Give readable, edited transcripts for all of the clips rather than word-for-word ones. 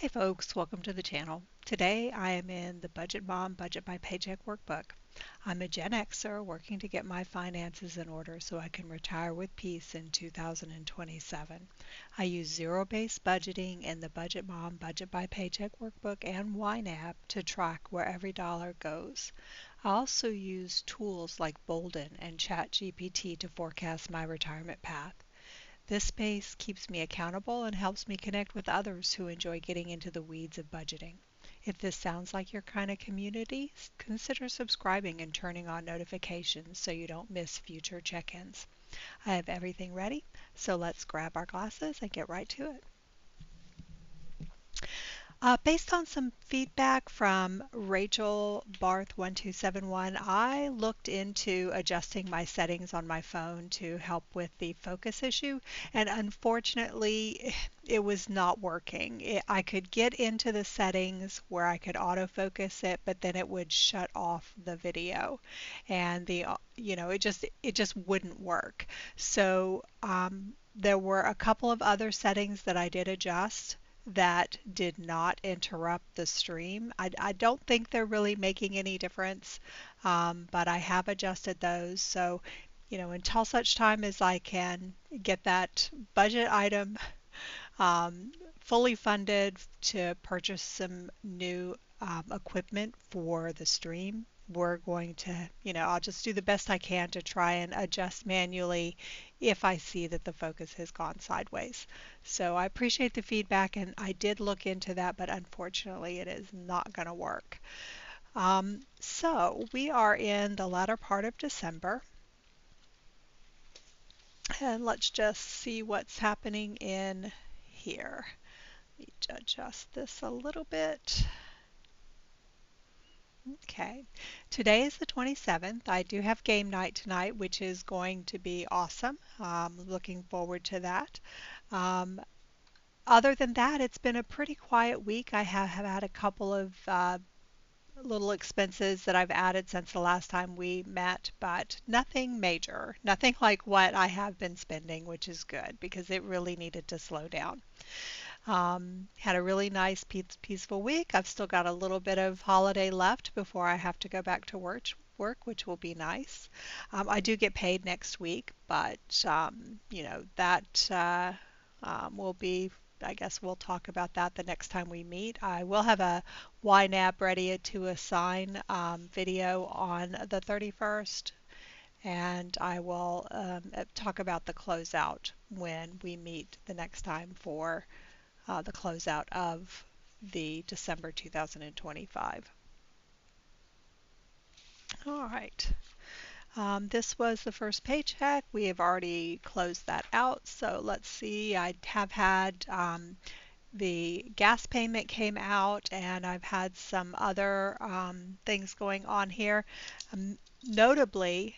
Hey folks, welcome to the channel. Today I am in the Budget Mom Budget by Paycheck Workbook. I'm a Gen Xer working to get my finances in order so I can retire with peace in 2027. I use zero-based budgeting in the Budget Mom Budget by Paycheck Workbook and YNAB to track where every dollar goes. I also use tools like Bolden and ChatGPT to forecast my retirement path. This space keeps me accountable and helps me connect with others who enjoy getting into the weeds of budgeting. If this sounds like your kind of community, consider subscribing and turning on notifications so you don't miss future check-ins. I have everything ready, so let's grab our glasses and get right to it. Based on some feedback from Rachel Barth 1271, I looked into adjusting my settings on my phone to help with the focus issue, and unfortunately, it was not working. I could get into the settings where I could autofocus it, but then it would shut off the video, and it just wouldn't work. So there were a couple of other settings that I did adjust that did not interrupt the stream. I don't think they're really making any difference, but I have adjusted those. So, until such time as I can get that budget item fully funded to purchase some new equipment for the stream, we're going to, I'll just do the best I can to try and adjust manually if I see that the focus has gone sideways. So I appreciate the feedback, and I did look into that, but unfortunately it is not going to work. So we are in the latter part of December, and let's just see what's happening in here. Let me adjust this a little bit. Okay, today is the 27th. I do have game night tonight, which is going to be awesome. Looking forward to that. Um, Other than that, it's been a pretty quiet week. I have had a couple of little expenses that I've added since the last time we met, but nothing major, nothing like what I have been spending, which is good because it really needed to slow down. Had a really nice peaceful week. I've still got a little bit of holiday left before I have to go back to work, which will be nice. I do get paid next week, but that will be, I guess we'll talk about that the next time we meet. I will have a YNAB ready to assign video on the 31st, and I will talk about the closeout when we meet the next time for the closeout of the December 2025. All right. This was the first paycheck. We have already closed that out. So let's see. I have had the gas payment came out, and I've had some other things going on here. Notably,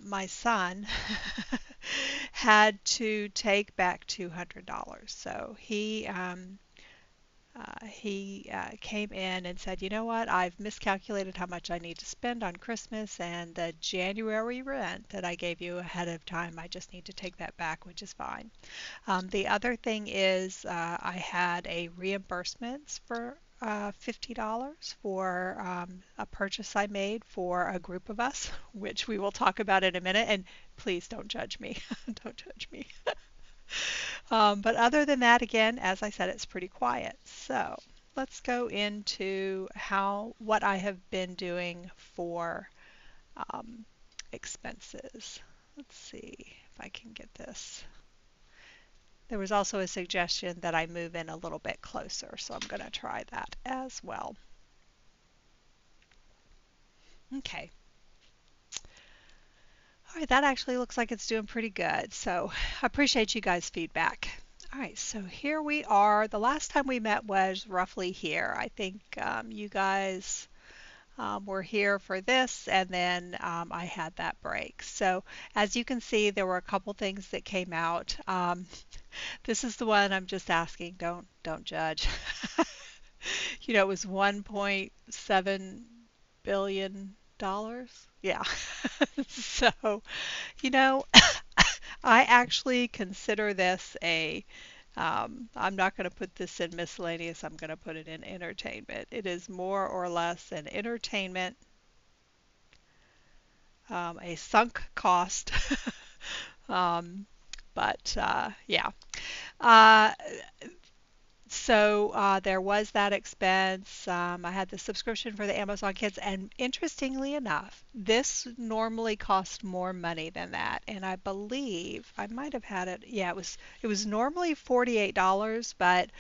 my son had to take back $200. So he came in and said, you know what, I've miscalculated how much I need to spend on Christmas, and the January rent that I gave you ahead of time, I just need to take that back, which is fine. The other thing is I had a reimbursement for $50 for a purchase I made for a group of us, which we will talk about in a minute. And please don't judge me. Don't judge me. But other than that, again, as I said, it's pretty quiet. So let's go into what I have been doing for expenses. Let's see if I can get this. There was also a suggestion that I move in a little bit closer, so I'm going to try that as well. Okay. All right, that actually looks like it's doing pretty good, so I appreciate you guys' feedback. All right, so here we are. The last time we met was roughly here. I think you guys were here for this, and then I had that break. So as you can see, there were a couple things that came out. This is the one I'm just asking, don't judge. It was $1.7 billion. Yeah. So, you know, I actually consider this a I'm not going to put this in miscellaneous. I'm going to put it in entertainment. It is more or less an entertainment, a sunk cost. um, but yeah. Uh, so there was that expense. I had the subscription for the Amazon Kids, and interestingly enough, this normally cost more money than that. And I believe I might have had it. Yeah, it was normally $48, but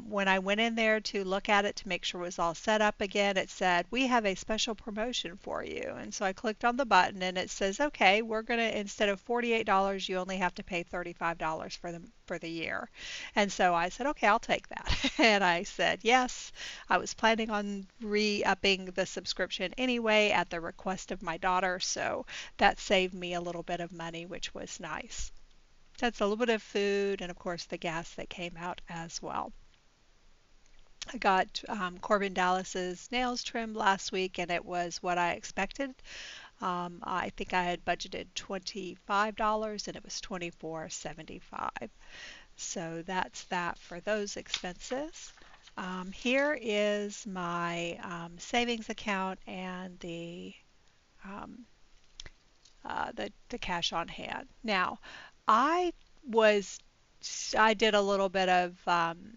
when I went in there to look at it to make sure it was all set up again, it said we have a special promotion for you. And so I clicked on the button, and it says, okay, we're gonna instead of $48, you only have to pay $35 for the year. And so I said, okay, I'll take that. And I said, yes. I was planning on re-upping the subscription anyway at the request of my daughter, so that saved me a little bit of money, which was nice. That's a little bit of food and, of course, the gas that came out as well. I got Corbin Dallas's nails trimmed last week, and it was what I expected. I think I had budgeted $25, and it was $24.75. So that's that for those expenses. Here is my savings account and um, the cash on hand. Now, I was I did a little bit of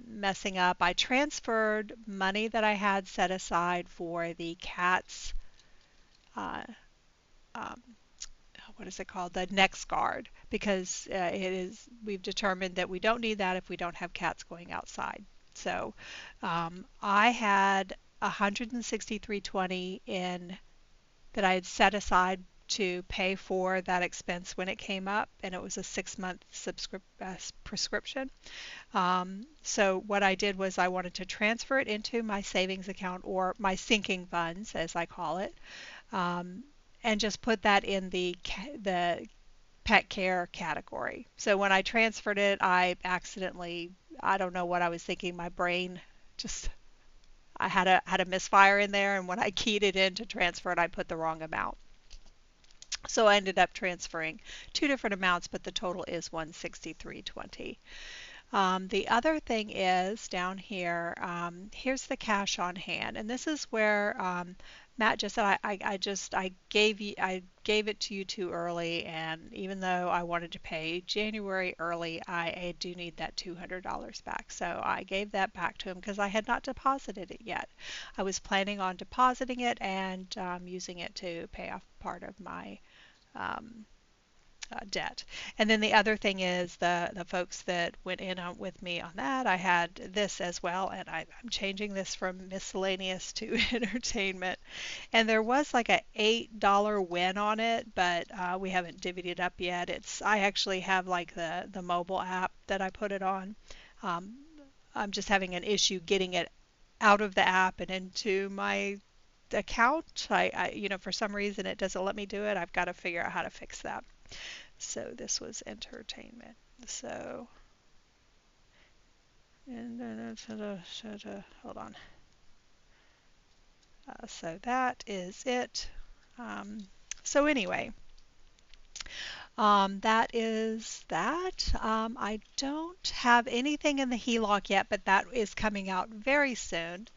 messing up. I transferred money that I had set aside for the cat's uh, um, what is it called? The Next Guard, because we've determined that we don't need that if we don't have cats going outside. So I had 163.20 in that I had set aside to pay for that expense when it came up, and it was a 6-month prescription. So what I did was I wanted to transfer it into my savings account, or my sinking funds, as I call it, um, and just put that in the pet care category. So when I transferred it, I don't know what I was thinking, my brain just I had a misfire in there, and when I keyed it in to transfer it, I put the wrong amount. So I ended up transferring two different amounts, but the total is 163.20. The other thing is down here, here's the cash on hand, and this is where Matt just said I gave it to you too early, and even though I wanted to pay January early, I do need that $200 back. So I gave that back to him because I had not deposited it yet. I was planning on depositing it and using it to pay off part of my um, debt. And then the other thing is the folks that went in with me on that, I had this as well, and I'm changing this from miscellaneous to entertainment. And there was like a $8 win on it, but we haven't divvied it up yet. I actually have like the mobile app that I put it on. Um, I'm just having an issue getting it out of the app and into my account. For some reason it doesn't let me do it. I've got to figure out how to fix that. So this was entertainment. So, and hold on. So that is it. Um, so anyway, that is that. I don't have anything in the HELOC yet, but that is coming out very soon.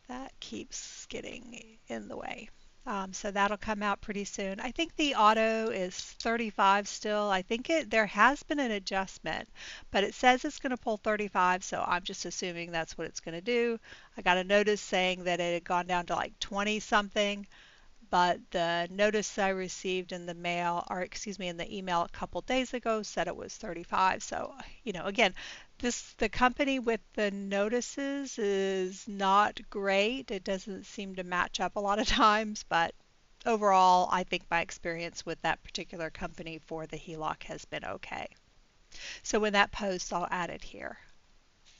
That keeps getting in the way. So that'll come out pretty soon. I think the auto is 35 still. I think there has been an adjustment, but it says it's going to pull 35, so I'm just assuming that's what it's going to do. I got a notice saying that it had gone down to like 20 something, but the notice I received in the mail, or excuse me, in the email a couple days ago said it was 35. So, again, the company with the notices is not great. It doesn't seem to match up a lot of times, but overall, I think my experience with that particular company for the HELOC has been okay. So when that posts, I'll add it here.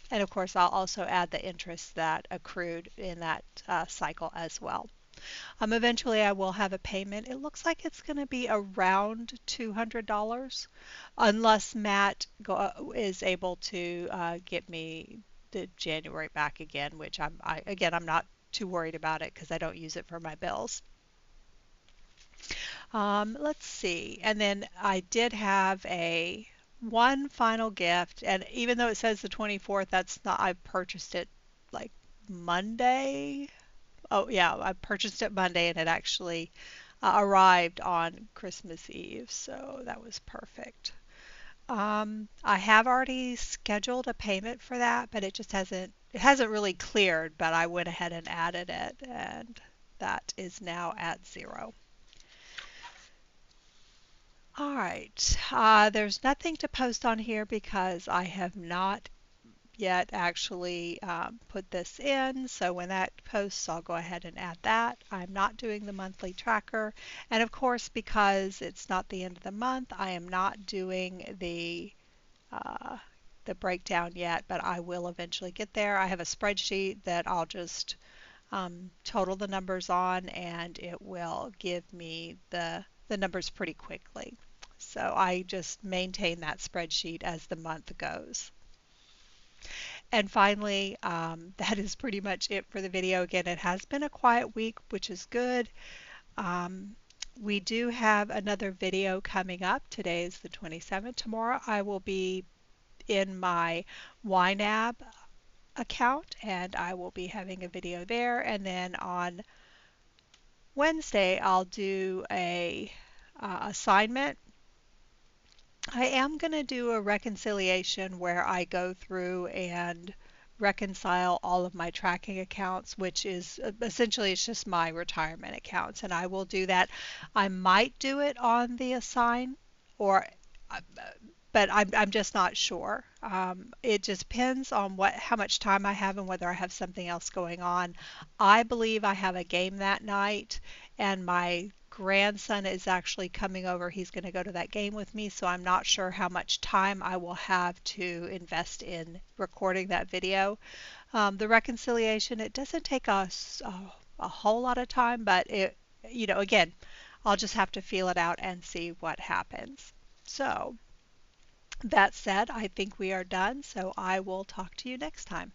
And of course, I'll also add the interest that accrued in that cycle as well. Eventually, I will have a payment. It looks like it's going to be around $200, unless Matt is able to get me the January back again, which I'm not too worried about it because I don't use it for my bills. Let's see. And then I did have a one final gift, and even though it says the 24th, that's not, I purchased it like Monday. Oh, yeah, I purchased it Monday and it actually arrived on Christmas Eve, so that was perfect. I have already scheduled a payment for that, but it hasn't really cleared, but I went ahead and added it, and that is now at 0. All right. There's nothing to post on here because I have not yet actually put this in. So when that posts, I'll go ahead and add that. I'm not doing the monthly tracker. And of course, because it's not the end of the month, I am not doing uh, the breakdown yet, but I will eventually get there. I have a spreadsheet that I'll just total the numbers on, and it will give me the numbers pretty quickly. So I just maintain that spreadsheet as the month goes. And finally, that is pretty much it for the video. Again, it has been a quiet week, which is good. Um, we do have another video coming up. Today is the 27th. Tomorrow I will be in my YNAB account and I will be having a video there. And then on Wednesday I'll do a assignment. I am going to do a reconciliation where I go through and reconcile all of my tracking accounts, which is essentially it's just my retirement accounts, and I will do that. I might do it on the assign, or but I'm just not sure. It just depends on how much time I have and whether I have something else going on. I believe I have a game that night, and my grandson is actually coming over. He's going to go to that game with me, so I'm not sure how much time I will have to invest in recording that video. The reconciliation, it doesn't take us a whole lot of time, but again, I'll just have to feel it out and see what happens. So, that said, I think we are done, so I will talk to you next time.